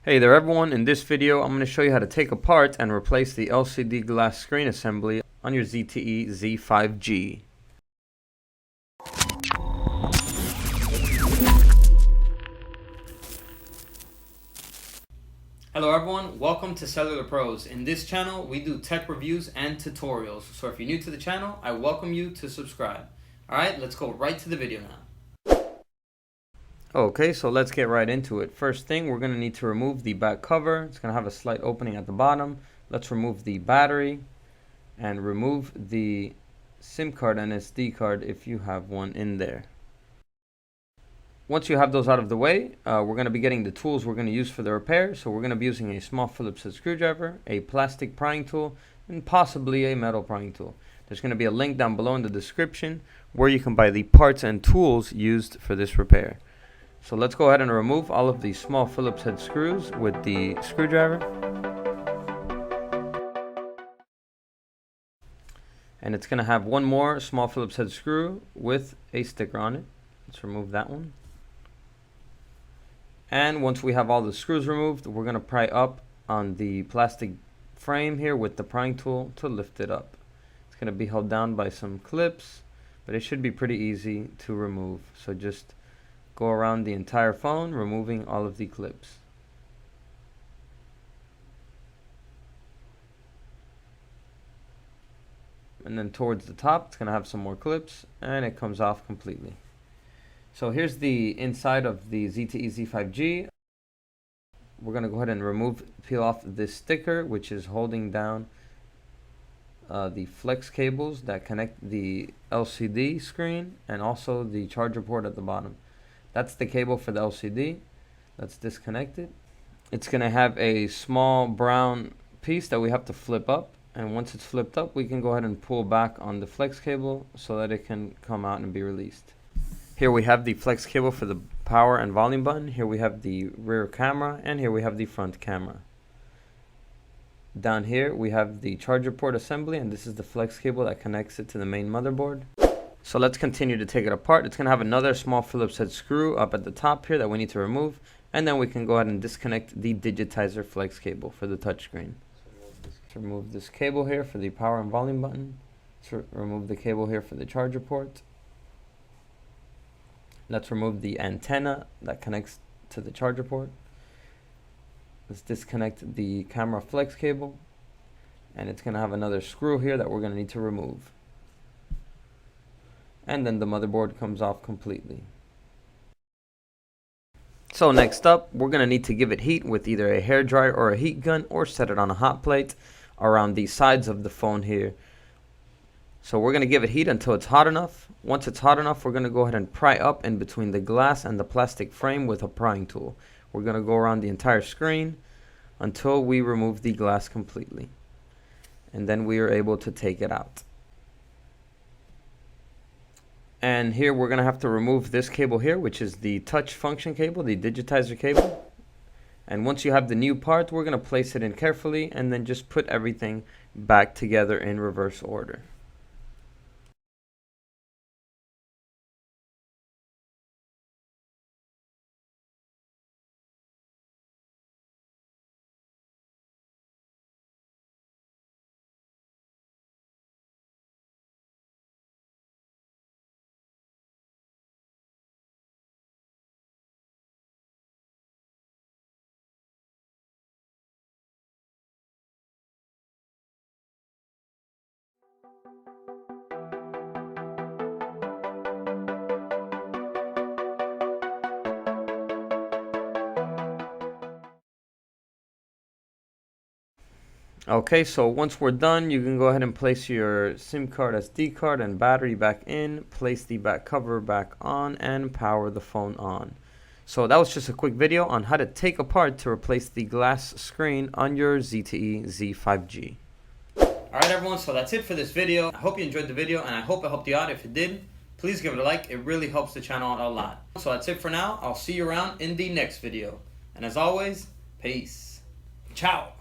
Hey there everyone, in this video I'm going to show you how to take apart and replace the LCD glass screen assembly on your ZTE ZFive G. Hello everyone, welcome to Cellular Pros. In this channel we do tech reviews and tutorials, so if you're new to the channel I welcome you to subscribe. Alright, let's go right to the video now. Okay, so let's get right into it. First thing, we're going to need to remove the back cover. It's going to have a slight opening at the bottom. Let's remove the battery and remove the SIM card and SD card if you have one in there. Once you have those out of the way, we're going to be getting the tools we're going to use for the repair. So we're going to be using a small Phillips head screwdriver, a plastic prying tool, and possibly a metal prying tool. There's going to be a link down below in the description where you can buy the parts and tools used for this repair. So let's go ahead and remove all of these small Phillips head screws with the screwdriver. And it's going to have one more small Phillips head screw with a sticker on it. Let's remove that one. And once we have all the screws removed, we're going to pry up on the plastic frame here with the prying tool to lift it up. It's going to be held down by some clips, but it should be pretty easy to remove. So just go around the entire phone, removing all of the clips. And then towards the top, it's going to have some more clips, and it comes off completely. So here's the inside of the ZTE ZFive G. We're going to go ahead and peel off this sticker, which is holding down the flex cables that connect the LCD screen and also the charger port at the bottom. That's the cable for the LCD. Let's disconnect it. It's going to have a small brown piece that we have to flip up. And once it's flipped up, we can go ahead and pull back on the flex cable so that it can come out and be released. Here we have the flex cable for the power and volume button. Here we have the rear camera. And here we have the front camera. Down here we have the charger port assembly. And this is the flex cable that connects it to the main motherboard. So let's continue to take it apart. It's going to have another small Phillips head screw up at the top here that we need to remove. And then we can go ahead and disconnect the digitizer flex cable for the touchscreen. Let's remove this cable here for the power and volume button. Let's remove the cable here for the charger port. Let's remove the antenna that connects to the charger port. Let's disconnect the camera flex cable. And it's going to have another screw here that we're going to need to remove. And then the motherboard comes off completely. So next up, we're going to need to give it heat with either a hairdryer or a heat gun, or set it on a hot plate around the sides of the phone here. So we're going to give it heat until it's hot enough. Once it's hot enough, we're going to go ahead and pry up in between the glass and the plastic frame with a prying tool. We're going to go around the entire screen until we remove the glass completely. And then we are able to take it out. And here we're going to have to remove this cable here, which is the touch function cable, the digitizer cable. And once you have the new part, we're going to place it in carefully and then just put everything back together in reverse order. Okay, so once we're done, you can go ahead and place your SIM card, SD card, and battery back in, place the back cover back on, and power the phone on. So that was just a quick video on how to take apart to replace the glass screen on your ZTE ZFive G. Alright everyone, so that's it for this video. I hope you enjoyed the video, and I hope it helped you out. If it did, please give it a like. It really helps the channel out a lot. So that's it for now. I'll see you around in the next video. And as always, peace. Ciao.